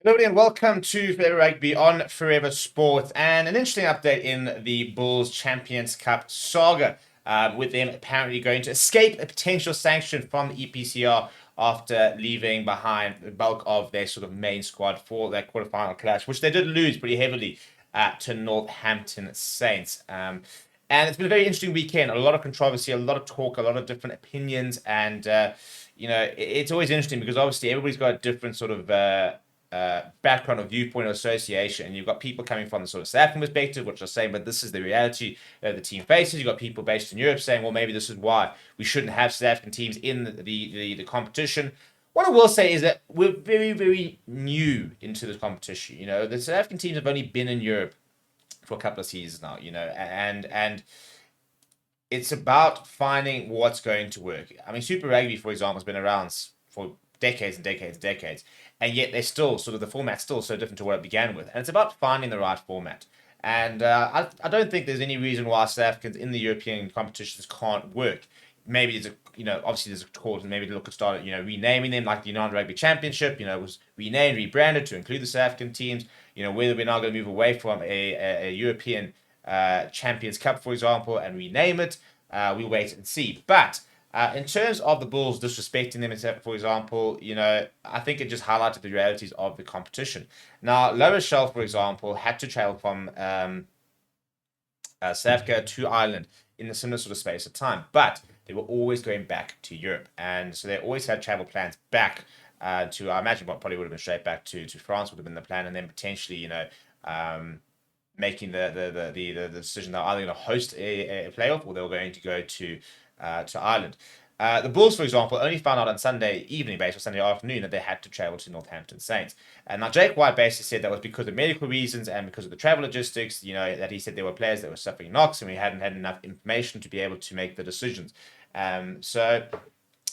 Hello and welcome to Forever Rugby on Forever Sport, and an interesting update in the Bulls Champions Cup saga, with them apparently going to escape a potential sanction from the EPCR after leaving behind the bulk of their sort of main squad for their quarterfinal clash, which they did lose pretty heavily to Northampton Saints. And it's been a very interesting weekend. A lot of controversy, a lot of talk, a lot of different opinions, and it's always interesting because obviously everybody's got a different sort of background or viewpoint or association. You've got people coming from the sort of South African perspective, which are saying, but this is the reality that the team faces. You've got people based in Europe saying, well, maybe this is why we shouldn't have South African teams in the competition. What I will say is that we're very, very new into this competition. The South African teams have only been in Europe for a couple of seasons now, and it's about finding what's going to work. I mean, Super Rugby, for example, has been around for decades and decades and decades, and yet they're still sort of the format's still so different to what it began with, and it's about finding the right format. And I don't think there's any reason why South Africans in the European competitions can't work. Maybe there's obviously there's a cause, and maybe look at start renaming them, like the Rugby Championship, was renamed, rebranded to include the South African teams. Whether we're now going to move away from a European Champions Cup, for example, and rename it, we'll wait and see. But in terms of the Bulls disrespecting them, for example, I think it just highlighted the realities of the competition. Now, La Rochelle, for example, had to travel from South Africa to Ireland in a similar sort of space of time, but they were always going back to Europe, and so they always had travel plans back to, I imagine, what probably would have been straight back to France would have been the plan, and then potentially, making the decision they're either going to host a playoff or they were going to go to Ireland. The Bulls, for example, only found out on Sunday evening, based on Sunday afternoon, that they had to travel to Northampton Saints. And now Jake White basically said that was because of medical reasons and because of the travel logistics, that he said there were players that were suffering knocks and we hadn't had enough information to be able to make the decisions. So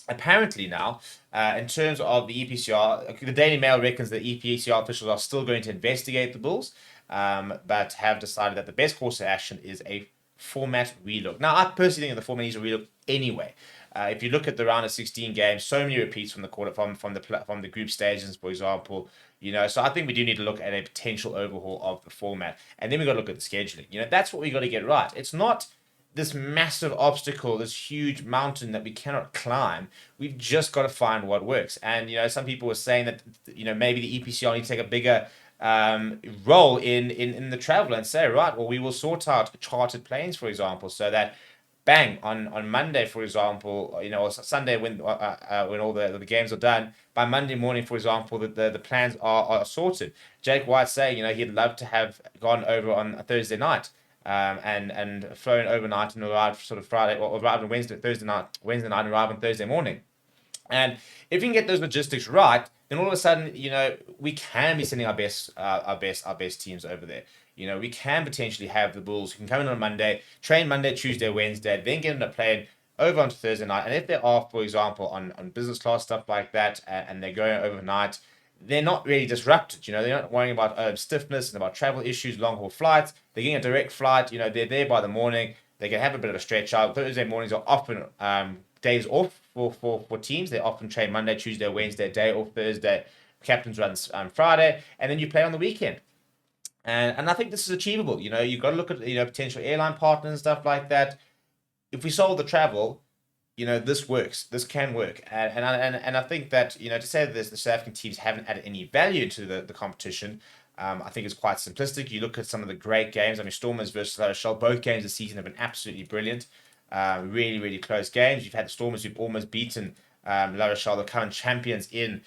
apparently now, in terms of the EPCR, the Daily Mail reckons that EPCR officials are still going to investigate the Bulls, but have decided that the best course of action is a format relook. Now, I personally think that the format needs a relook anyway. If you look at the round of 16 games, so many repeats from the from the group stages, for example. So I think we do need to look at a potential overhaul of the format, and then we got to look at the scheduling. That's what we got to get right. It's not this massive obstacle, this huge mountain that we cannot climb. We've just got to find what works. And some people were saying that maybe the EPCR need to take a bigger role in the travel and say, right, well, we will sort out chartered planes, for example, so that bang on Monday, for example, or Sunday when all the games are done, by Monday morning, for example, the plans are sorted. Jake White saying he'd love to have gone over on a Thursday night, and flown overnight and arrived sort of Friday, or arrived on Wednesday night, and arrived on Thursday morning. And if we can get those logistics right, then all of a sudden, we can be sending our best teams over there. We can potentially have the Bulls who can come in on Monday, train Monday, Tuesday, Wednesday, then get on a plane over onto Thursday night. And if they are, for example, on business class, stuff like that, and they're going overnight, they're not really disrupted. They're not worrying about stiffness and about travel issues, long haul flights. They're getting a direct flight. They're there by the morning. They can have a bit of a stretch out. Thursday mornings are often days off for teams. They often train Monday, Tuesday, Wednesday, day off Thursday. Captains runs Friday, and then you play on the weekend. And I think this is achievable. You've got to look at potential airline partners and stuff like that. If we solve the travel, this works. This can work. And I think that to say that the South African teams haven't added any value to the competition, I think is quite simplistic. You look at some of the great games. I mean, Stormers versus La Rochelle, both games this season have been absolutely brilliant. Really, really close games. You've had the Stormers who've almost beaten La Rochelle, the current champions, in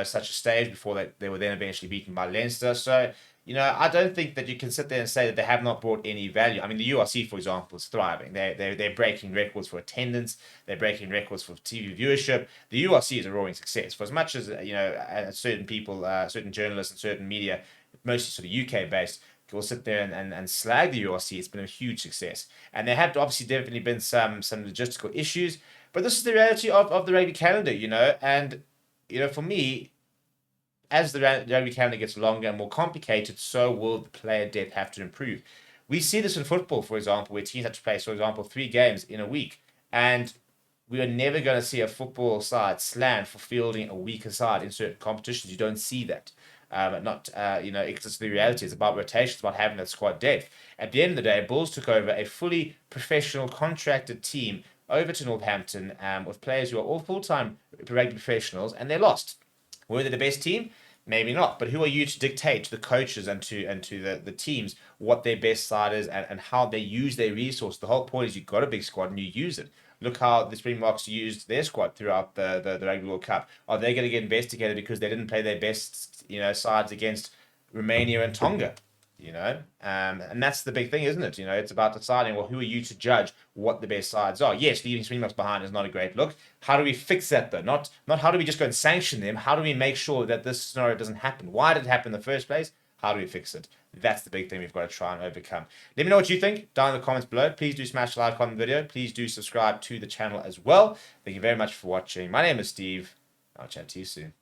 such a stage before they were then eventually beaten by Leinster. So I don't think that you can sit there and say that they have not brought any value. I mean, the URC, for example, is thriving. They're breaking records for attendance. They're breaking records for TV viewership. The URC is a roaring success. For as much as certain people, certain journalists, and certain media, mostly sort of UK based, will sit there and slag the URC, it's been a huge success. And there have obviously definitely been some logistical issues, but this is the reality of the rugby calendar, and for me, as the rugby calendar gets longer and more complicated, so will the player depth have to improve. We see this in football, for example, where teams have to play, for example, 3 games in a week. And we are never going to see a football side slammed for fielding a weaker side in certain competitions. You don't see that. not it's the reality. It's about rotation. It's about having that squad depth. At the end of the day, Bulls took over a fully professional contracted team over to Northampton with players who are all full-time rugby professionals, and they lost. Were they the best team? Maybe not. But who are you to dictate to the coaches and to the teams what their best side is and how they use their resource? The whole point is you've got a big squad and you use it. Look how the Springboks used their squad throughout the Rugby World Cup. Are they going to get investigated because they didn't play their best sides against Romania and Tonga? And that's the big thing, isn't it? It's about deciding, well, who are you to judge what the best sides are? Yes, leaving Springboks behind is not a great look. How do we fix that, though? Not how do we just go and sanction them? How do we make sure that this scenario doesn't happen? Why did it happen in the first place? How do we fix it? That's the big thing we've got to try and overcome. Let me know what you think down in the comments below. Please do smash the like on the video. Please do subscribe to the channel as well. Thank you very much for watching. My name is Steve. I'll chat to you soon.